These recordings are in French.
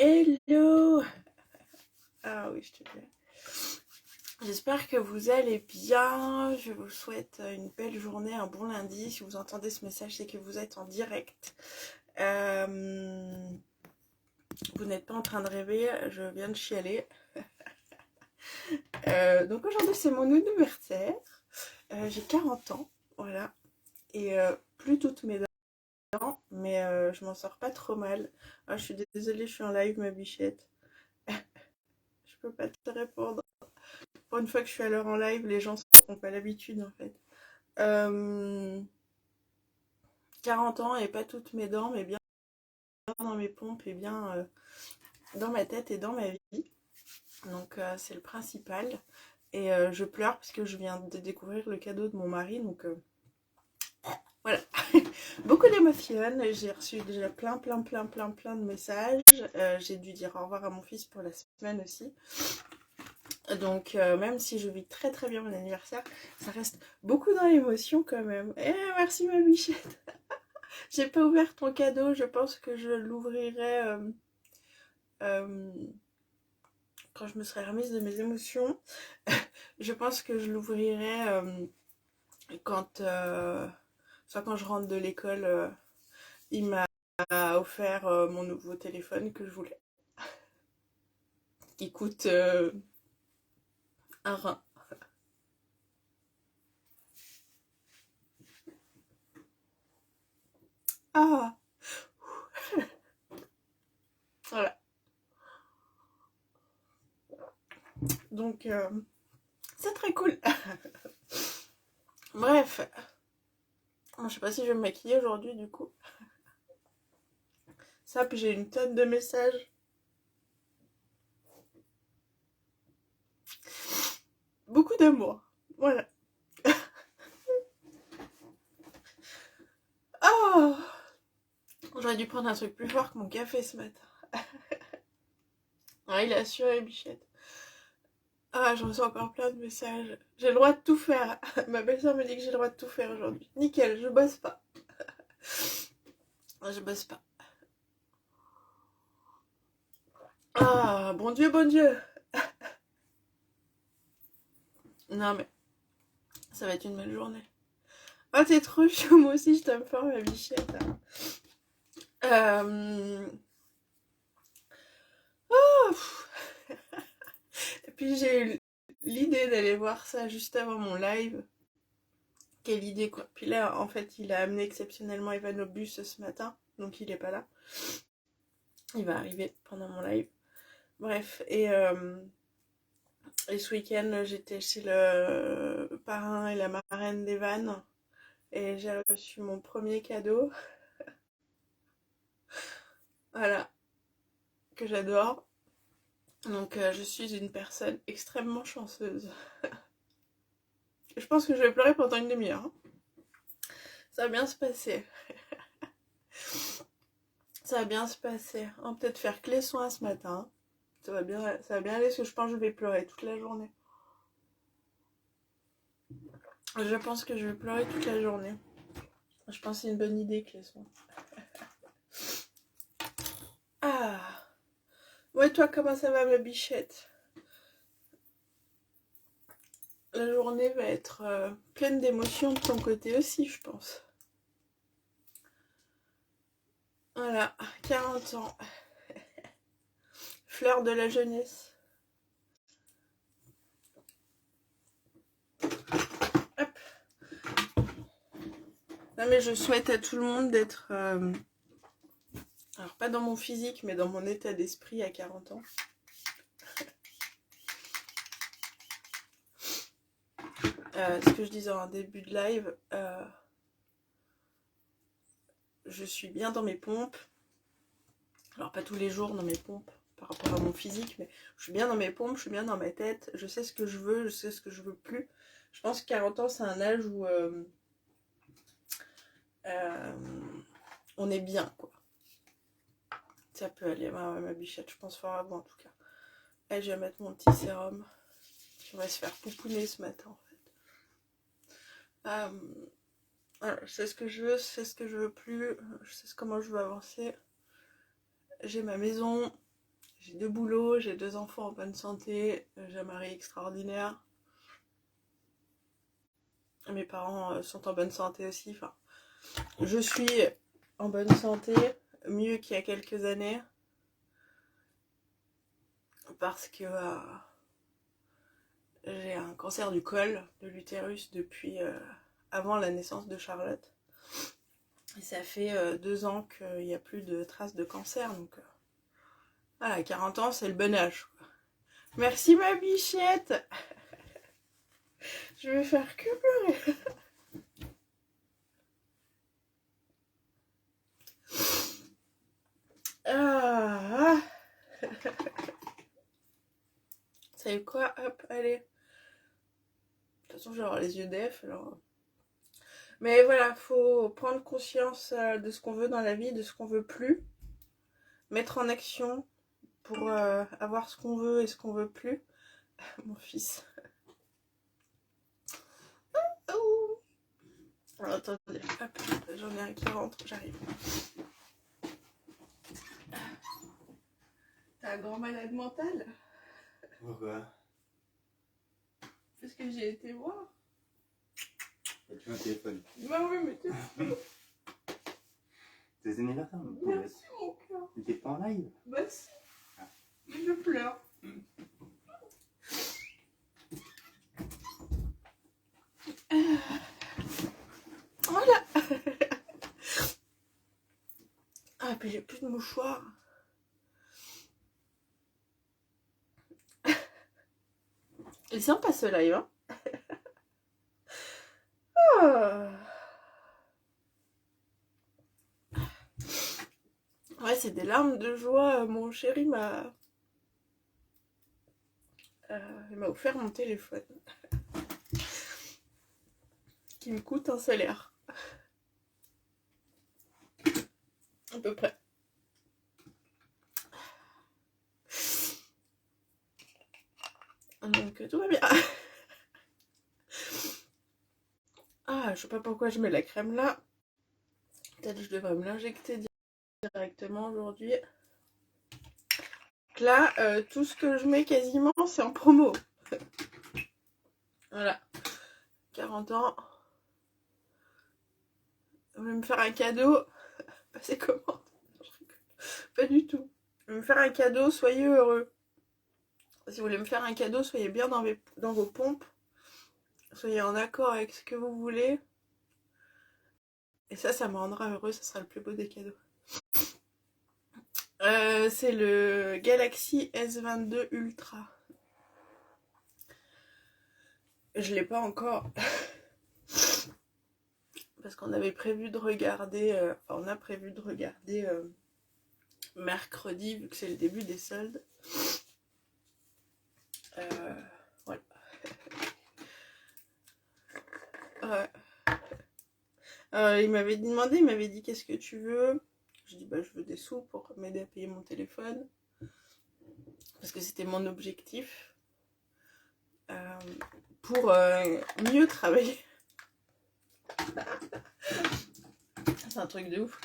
Hello! Ah oui, je te plais. J'espère que vous allez bien. Je vous souhaite une belle journée, un bon lundi. Si vous entendez ce message, c'est que vous êtes en direct. Vous n'êtes pas en train de rêver, je viens de chialer. Donc aujourd'hui, c'est mon anniversaire. J'ai 40 ans, voilà. Et plus toutes mes dents, mais je m'en sors pas trop mal. Ah, je suis désolée, je suis en live, ma bichette. Je peux pas te répondre. Pour une fois que je suis à l'heure en live, les gens n'ont pas l'habitude en fait. 40 ans et pas toutes mes dents, mais bien dans mes pompes et bien dans ma tête et dans ma vie. Donc c'est le principal. Et je pleure parce que je viens de découvrir le cadeau de mon mari. Donc voilà. Beaucoup d'émotions. J'ai reçu déjà plein de messages. J'ai dû dire au revoir à mon fils pour la semaine aussi. Donc même si je vis très bien mon anniversaire, ça reste beaucoup dans l'émotion quand même. Et merci ma bichette. J'ai pas ouvert ton cadeau, je pense que je l'ouvrirai quand je me serai remise de mes émotions. Je pense que je l'ouvrirai quand soit quand je rentre de l'école. Il m'a offert mon nouveau téléphone que je voulais, qui coûte un rein. Ah voilà. Donc c'est très cool. Bref, je sais pas si je vais me maquiller aujourd'hui du coup. Ça, puis j'ai une tonne de messages. Beaucoup d'amour. Voilà. Oh, j'aurais dû prendre un truc plus fort que mon café ce matin. Ah, il a assuré, bichette. Ah, je reçois encore plein de messages. J'ai le droit de tout faire. Ma belle-sœur me dit que j'ai le droit de tout faire aujourd'hui. Nickel, je bosse pas. Je bosse pas. Ah, bon Dieu, bon Dieu. Non mais, ça va être une belle journée. Oh, t'es trop chou, moi aussi je t'aime fort, ma bichette. Oh. Et puis j'ai eu l'idée d'aller voir ça juste avant mon live. Quelle idée quoi. Puis là, en fait, il a amené exceptionnellement Evan au bus ce matin, donc il est pas là. Il va arriver pendant mon live. Bref, et ce week-end, j'étais chez le parrain et la marraine d'Evan. Et j'ai reçu mon premier cadeau. Voilà, que j'adore. Donc je suis une personne extrêmement chanceuse. Je pense que je vais pleurer pendant une demi-heure. Hein. Ça va bien se passer. Ça va bien se passer. On va peut-être faire que les soins ce matin. Ça va bien aller parce que je pense que je vais pleurer toute la journée. Je pense que je vais pleurer toute la journée. Je pense que c'est une bonne idée que les soins. Ah. Ouais, toi, comment ça va, ma bichette? La journée va être pleine d'émotions de ton côté aussi, je pense. Voilà, 40 ans. Fleur de la jeunesse. Hop. Non mais je souhaite à tout le monde d'être... alors pas dans mon physique, mais dans mon état d'esprit à 40 ans. Ce que je disais en début de live, je suis bien dans mes pompes. Alors pas tous les jours dans mes pompes par rapport à mon physique, mais je suis bien dans mes pompes, je suis bien dans ma tête, je sais ce que je veux, je sais ce que je veux plus. Je pense que 40 ans c'est un âge où on est bien quoi. Ça peut aller, ma bichette, je pense fort à vous en tout cas. Allez, je vais mettre mon petit sérum. On va se faire pouponner ce matin en fait. Voilà, je sais ce que je veux, je sais ce que je veux plus, je sais comment je veux avancer. J'ai ma maison, J'ai 2 boulots, j'ai 2 enfants en bonne santé, j'ai un mari extraordinaire. Mes parents sont en bonne santé aussi. Enfin, je suis en bonne santé, mieux qu'il y a quelques années. Parce que j'ai un cancer du col, de l'utérus, depuis avant la naissance de Charlotte. Et ça fait 2 ans qu'il n'y a plus de traces de cancer. Donc voilà, 40 ans, c'est le bon âge. Merci ma bichette. Je vais faire que pleurer. Ah. Vous savez quoi? Hop, allez. De toute façon, je vais avoir les yeux d'Ef, alors... Mais voilà, faut prendre conscience de ce qu'on veut dans la vie, de ce qu'on veut plus. Mettre en action pour avoir ce qu'on veut et ce qu'on veut plus. Mon fils. Oh. Alors, attendez, hop, j'en ai un qui rentre, j'arrive. T'es un grand malade mental? Pourquoi? Parce que j'ai été voir. As-tu un téléphone? Bah oui, mais t'es... C'est anniversaire. Merci mon cœur. Mais t'es pas en live? Bah si. Mais je pleure. Voilà. Ah, puis j'ai plus de mouchoirs. Il est sympa ce live, hein. Ah. Ouais, c'est des larmes de joie. Mon chéri m'a offert mon téléphone. Qui me coûte un salaire. À peu près. Donc tout va bien. Ah, je sais pas pourquoi je mets la crème là. Peut-être que je devrais me l'injecter directement aujourd'hui. Là, tout ce que je mets quasiment, c'est en promo. Voilà. 40 ans. Vous voulez me faire un cadeau? Passez commande. Pas du tout. Vous voulez me faire un cadeau, soyez heureux. Si vous voulez me faire un cadeau, soyez bien dans vos pompes. Soyez en accord avec ce que vous voulez. Et ça me rendra heureux, ça sera le plus beau des cadeaux. C'est le Galaxy S22 Ultra. Je l'ai pas encore. Parce qu'on avait prévu de regarder... on a prévu de regarder mercredi, vu que c'est le début des soldes. Voilà. Il m'avait dit qu'est-ce que tu veux? Je dis bah je veux des sous pour m'aider à payer mon téléphone. Parce que c'était mon objectif. Pour mieux travailler. C'est un truc de ouf.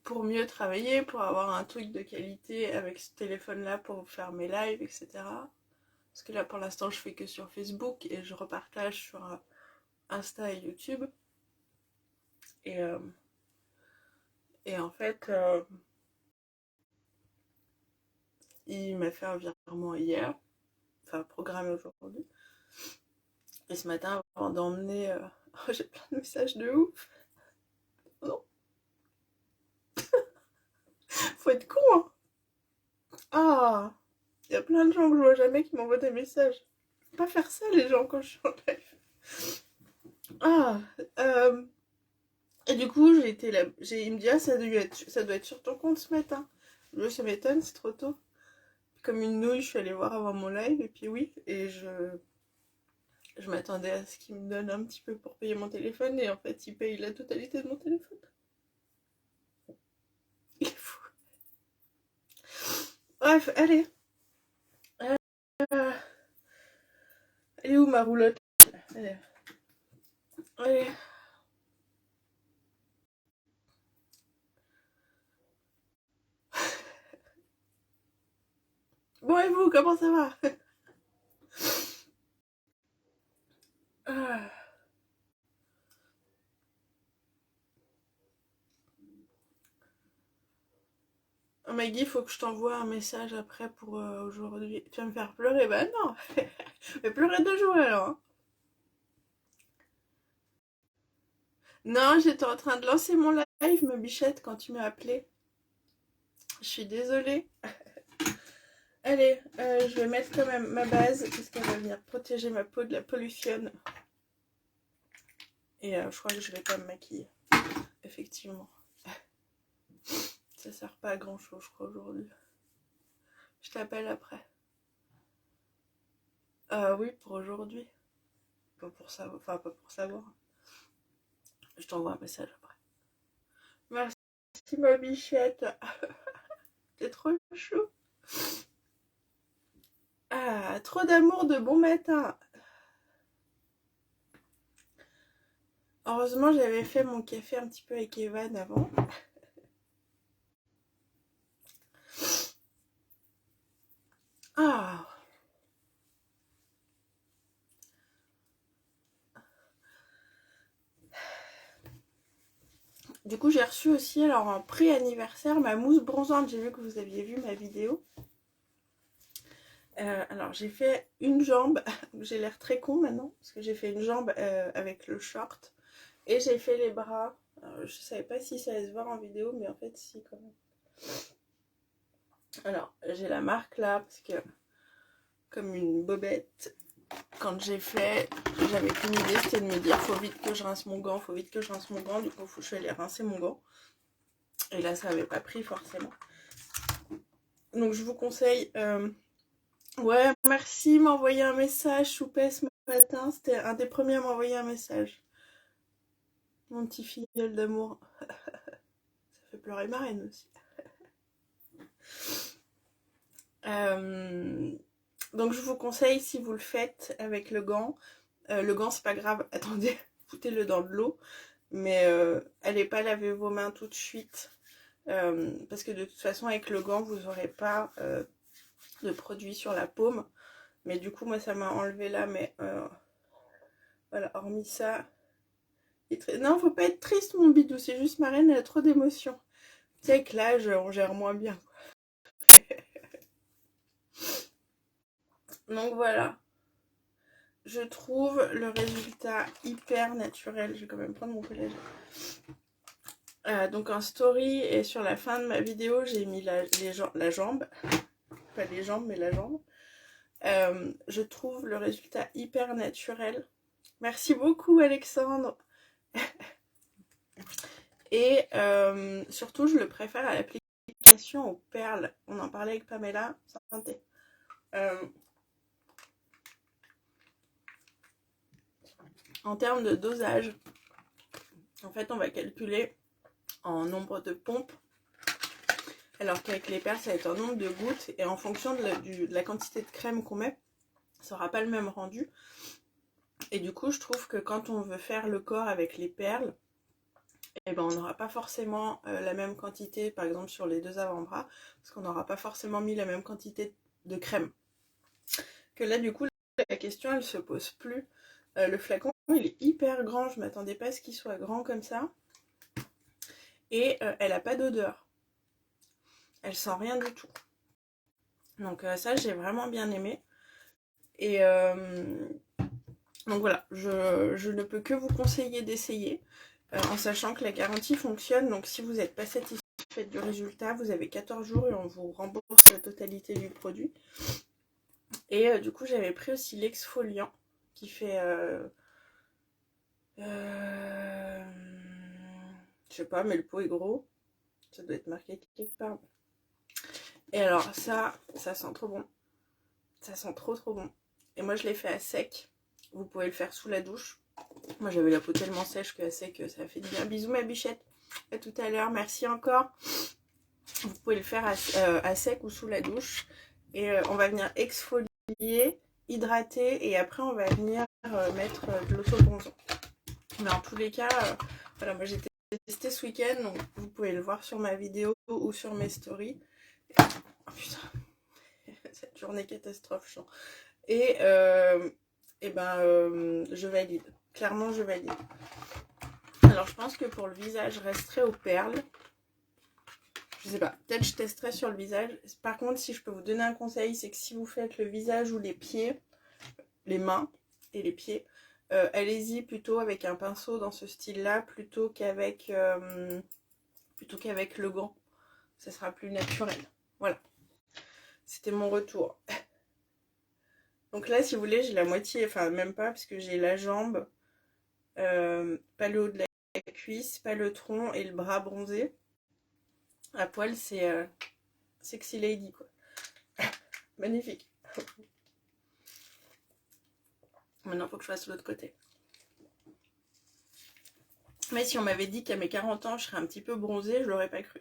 Pour mieux travailler, pour avoir un truc de qualité avec ce téléphone-là pour faire mes lives, etc. Parce que là, pour l'instant, je fais que sur Facebook et je repartage sur Insta et YouTube. Et en fait, il m'a fait un virement hier, enfin programmé aujourd'hui. Et ce matin, avant d'emmener... Oh, j'ai plein de messages de ouf. Non. Faut être con, hein. Ah, il y a plein de gens que je vois jamais qui m'envoient des messages. Faut pas faire ça, les gens, quand je suis en live. Ah, et du coup, j'ai été là. Il me dit, ah, ça doit être sur ton compte ce matin. Ça m'étonne, c'est trop tôt. Comme une nouille, je suis allée voir avant mon live, et puis oui, et je m'attendais à ce qu'il me donne un petit peu pour payer mon téléphone, et en fait, il paye la totalité de mon téléphone. Il est fou. Bref, allez. Elle est où ma roulotte? Allez. Allez. Bon, et vous, comment ça va? Ah. Oh, Maggie, faut que je t'envoie un message après pour aujourd'hui. Tu vas me faire pleurer? Bah non. Mais pleurer de joie alors, hein. Non, j'étais en train de lancer mon live, ma bichette, quand tu m'as appelé. Je suis désolée. Allez, je vais mettre quand même ma base parce qu'elle va venir protéger ma peau de la pollution. Et je crois que je vais pas me maquiller. Effectivement. Ça sert pas à grand chose, je crois, aujourd'hui. Je t'appelle après. Oui, pour aujourd'hui. Pas pour savoir. Enfin, pas pour savoir. Je t'envoie un message après. Merci, ma bichette. T'es trop chou. Ah, trop d'amour de bon matin. Heureusement, j'avais fait mon café un petit peu avec Evan avant. Ah. Du coup, j'ai reçu aussi, alors en pré-anniversaire, ma mousse bronzante. J'ai vu que vous aviez vu ma vidéo. Alors, j'ai fait une jambe. J'ai l'air très con maintenant, parce que j'ai fait une jambe avec le short. Et j'ai fait les bras. Alors, je savais pas si ça allait se voir en vidéo, mais en fait, si, quand même. Alors, j'ai la marque là, parce que, comme une bobette, quand j'ai fait, j'avais qu'une idée, c'était de me dire, faut vite que je rince mon gant, faut vite que je rince mon gant. Du coup, je suis allée rincer mon gant. Et là, ça n'avait pas pris forcément. Donc, je vous conseille... Ouais, merci, m'envoyer un message, Choupet, ce matin. C'était un des premiers à m'envoyer un message. Mon petit filleul d'amour. Ça fait pleurer ma reine aussi. Donc, je vous conseille, si vous le faites avec le gant, c'est pas grave, attendez, foutez-le dans de l'eau, mais allez pas laver vos mains tout de suite, parce que de toute façon, avec le gant, vous n'aurez pas de produit sur la paume. Mais du coup, moi, ça m'a enlevé là, mais voilà, hormis ça... Non, faut pas être triste, mon bidou, c'est juste ma reine, elle a trop d'émotions. Tu sais, avec l'âge, on gère moins bien, quoi. Donc voilà. Je trouve le résultat hyper naturel. Je vais quand même prendre mon collège. Donc en story et sur la fin de ma vidéo, j'ai mis la jambe. Pas les jambes, mais la jambe. Je trouve le résultat hyper naturel. Merci beaucoup, Alexandre. Et surtout, je le préfère à l'application aux perles. On en parlait avec Pamela. Santé. En termes de dosage, en fait, on va calculer en nombre de pompes, alors qu'avec les perles, ça va être en nombre de gouttes. Et en fonction de la quantité de crème qu'on met, ça n'aura pas le même rendu. Et du coup, je trouve que quand on veut faire le corps avec les perles, eh ben, on n'aura pas forcément la même quantité, par exemple sur les deux avant-bras, parce qu'on n'aura pas forcément mis la même quantité de crème. Que là, du coup, la question, elle se pose plus. Le flacon, il est hyper grand, je m'attendais pas à ce qu'il soit grand comme ça. Et elle n'a pas d'odeur. Elle sent rien du tout. Donc ça, j'ai vraiment bien aimé. Et donc voilà, je ne peux que vous conseiller d'essayer, en sachant que la garantie fonctionne. Donc si vous n'êtes pas satisfait du résultat, vous avez 14 jours et on vous rembourse la totalité du produit. Et du coup, j'avais pris aussi l'exfoliant qui fait... je sais pas, mais le pot est gros. Ça doit être marqué quelque part. Et alors ça sent trop bon. Ça sent trop bon. Et moi, je l'ai fait à sec. Vous pouvez le faire sous la douche. Moi, j'avais la peau tellement sèche qu'à sec, ça fait du bien. Bisous, ma bichette. À tout à l'heure. Merci encore. Vous pouvez le faire à sec ou sous la douche. Et on va venir exfolier, hydrater. Et après, on va venir mettre de l'autobronzant. Mais en tous les cas, voilà, moi, j'ai testé ce week-end. Donc, vous pouvez le voir sur ma vidéo ou sur mes stories. Oh putain. cette journée catastrophe chiant. Et ben, je valide. Clairement, je valide. Alors, je pense que pour le visage, je resterai aux perles. Je sais pas, peut-être je testerai sur le visage. Par contre, si je peux vous donner un conseil, c'est que si vous faites le visage ou les pieds, les mains et les pieds, allez-y plutôt avec un pinceau dans ce style-là plutôt qu'avec le gant. Ça sera plus naturel. Voilà. C'était mon retour. Donc là, si vous voulez, j'ai la moitié, enfin même pas, parce que j'ai la jambe, pas le haut de la cuisse, pas le tronc et le bras bronzé. À poil, c'est sexy lady, quoi. Magnifique. Maintenant, il faut que je fasse l'autre côté. Mais si on m'avait dit qu'à mes 40 ans, je serais un petit peu bronzée, je l'aurais pas cru.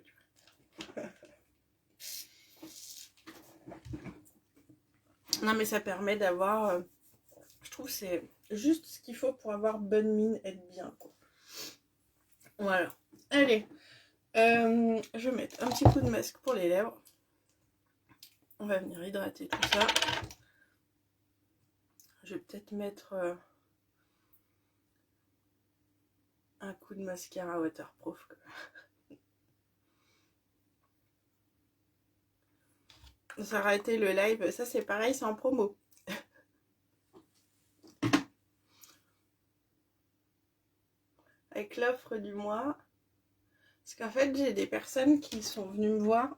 Non, mais ça permet d'avoir... je trouve que c'est juste ce qu'il faut pour avoir bonne mine, être bien, quoi. Voilà. Allez. Je vais mettre un petit coup de masque pour les lèvres. On va venir hydrater tout ça. Je vais peut-être mettre un coup de mascara waterproof. Ça aura été le live. Ça, c'est pareil, c'est en promo. Avec l'offre du mois. Parce qu'en fait, j'ai des personnes qui sont venues me voir.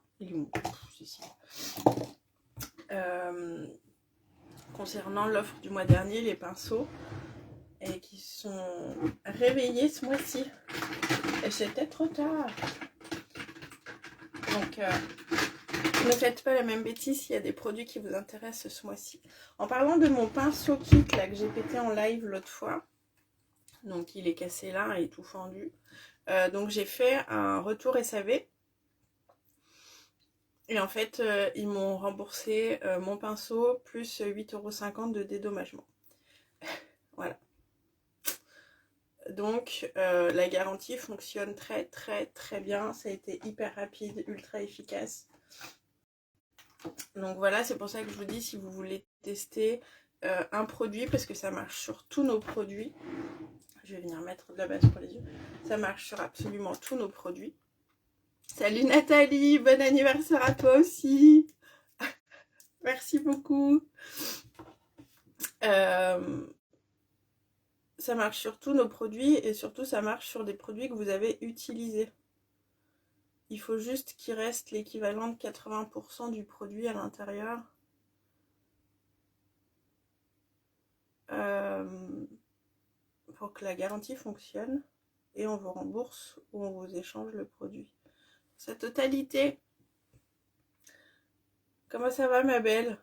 Concernant l'offre du mois dernier, les pinceaux. Et qui sont réveillés ce mois-ci. Et c'était trop tard. Donc, ne faites pas la même bêtise s'il y a des produits qui vous intéressent ce mois-ci. En parlant de mon pinceau kit là que j'ai pété en live l'autre fois. Donc, il est cassé là et tout fendu. Donc, j'ai fait un retour SAV. Et en fait, ils m'ont remboursé mon pinceau plus 8,50 € de dédommagement. Voilà. Donc, la garantie fonctionne très très très bien. Ça a été hyper rapide, ultra efficace. Donc voilà, c'est pour ça que je vous dis, si vous voulez tester un produit, parce que ça marche sur tous nos produits. Je vais venir mettre de la base pour les yeux. Ça marche sur absolument tous nos produits. Salut Nathalie, bon anniversaire à toi aussi. Merci beaucoup. Ça marche sur tous nos produits et surtout ça marche sur des produits que vous avez utilisés. Il faut juste qu'il reste l'équivalent de 80% du produit à l'intérieur. Pour que la garantie fonctionne et on vous rembourse ou on vous échange le produit. Sa totalité. Comment ça va ma belle?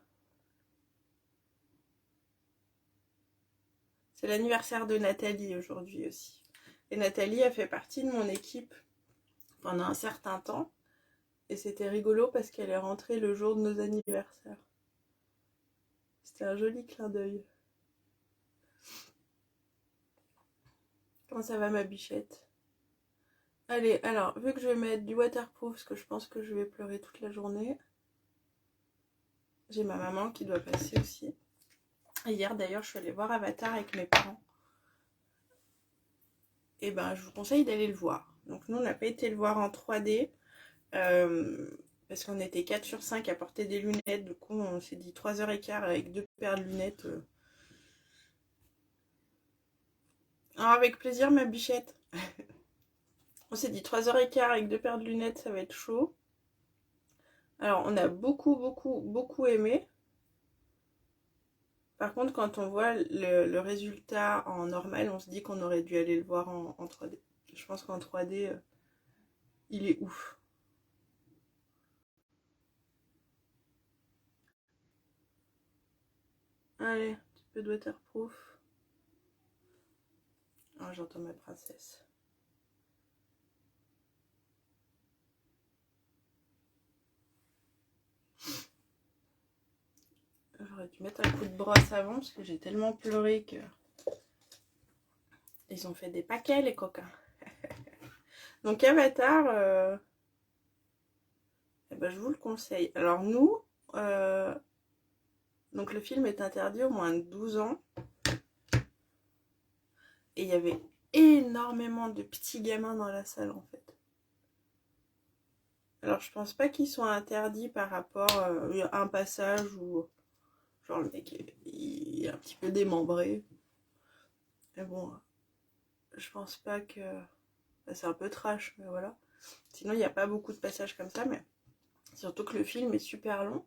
C'est l'anniversaire de Nathalie aujourd'hui aussi. Et Nathalie a fait partie de mon équipe pendant un certain temps. Et c'était rigolo parce qu'elle est rentrée le jour de nos anniversaires. C'était un joli clin d'œil. Comment ça va ma bichette? Allez, alors, vu que je vais mettre du waterproof, parce que je pense que je vais pleurer toute la journée. J'ai ma maman qui doit passer aussi. Hier d'ailleurs, je suis allée voir Avatar avec mes parents. Et ben, je vous conseille d'aller le voir. Donc nous, on n'a pas été le voir en 3D. Parce qu'on était 4 sur 5 à porter des lunettes. Du coup, on s'est dit 3h15 avec 2 paires de lunettes. Alors, avec plaisir, ma bichette. On s'est dit 3h15 avec 2 paires de lunettes, ça va être chaud. Alors, on a beaucoup aimé. Par contre, quand on voit le résultat en normal, on se dit qu'on aurait dû aller le voir en 3D. Je pense qu'en 3D, il est ouf. Allez, un petit peu de waterproof. Ah, j'entends ma princesse. J'aurais dû mettre un coup de brosse avant parce que j'ai tellement pleuré que... Ils ont fait des paquets les coquins. Donc Avatar, eh ben, je vous le conseille. Alors nous, Donc le film est interdit au moins de 12 ans. Et il y avait énormément de petits gamins dans la salle en fait. Alors je pense pas qu'ils soient interdits par rapport à un passage où genre le mec il est un petit peu démembré. Mais bon, je pense pas que... c'est un peu trash, mais voilà. Sinon il n'y a pas beaucoup de passages comme ça, mais surtout que le film est super long.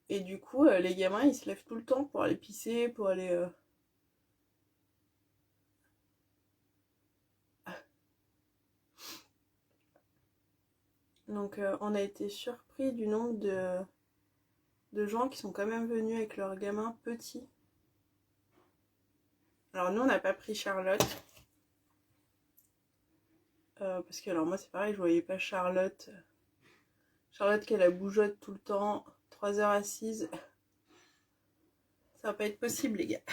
Et du coup les gamins ils se lèvent tout le temps pour aller pisser, pour aller... Donc on a été surpris du nombre de gens qui sont quand même venus avec leurs gamins petits. Alors nous on n'a pas pris Charlotte. Parce que alors moi c'est pareil, je voyais pas Charlotte. Charlotte qui a la bougeotte tout le temps, 3 heures assise. Ça va pas être possible les gars.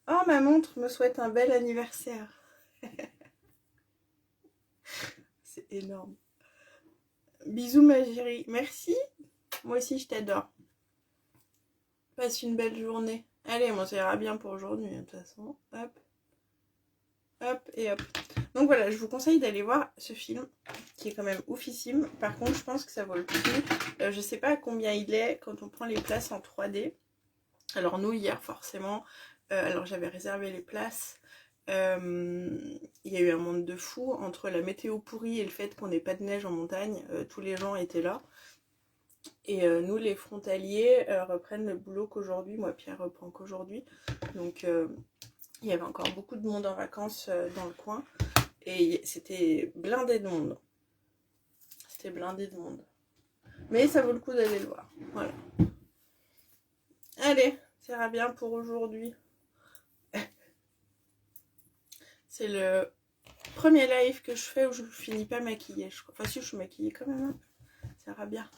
Oh ma montre me souhaite un bel anniversaire. C'est énorme. Bisous ma chérie. Merci. Moi aussi je t'adore. Passe une belle journée. Allez, moi ça ira bien pour aujourd'hui de toute façon. Hop. Hop et hop. Donc voilà, je vous conseille d'aller voir ce film qui est quand même oufissime. Par contre, je pense que ça vaut le coup. Je sais pas à combien il est quand on prend les places en 3D. Alors nous, hier, forcément, alors j'avais réservé les places. Il y a eu un monde de fou entre la météo pourrie et le fait qu'on n'ait pas de neige en montagne. Tous les gens étaient là. Et nous, les frontaliers, reprennent le boulot qu'aujourd'hui. Moi, Pierre reprend qu'aujourd'hui. Donc... il y avait encore beaucoup de monde en vacances dans le coin. Et c'était blindé de monde. C'était blindé de monde. Mais ça vaut le coup d'aller le voir. Voilà. Allez, ça ira bien pour aujourd'hui. C'est le premier live que je fais où je finis pas maquillée. Enfin si, je suis maquillée quand même un peu. Ça ira bien.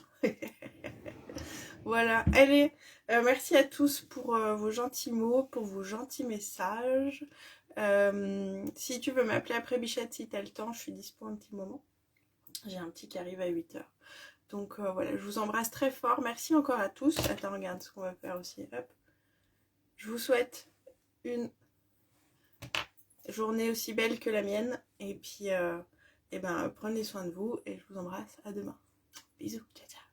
Voilà, allez, merci à tous pour vos gentils mots, pour vos gentils messages. Si tu veux m'appeler après Bichette, si t'as le temps, je suis dispo un petit moment. J'ai un petit qui arrive à 8h. Donc voilà, je vous embrasse très fort. Merci encore à tous. Attends, regarde ce qu'on va faire aussi. Hop. Je vous souhaite une journée aussi belle que la mienne. Et puis, prenez soin de vous et je vous embrasse. À demain. Bisous. Ciao, ciao.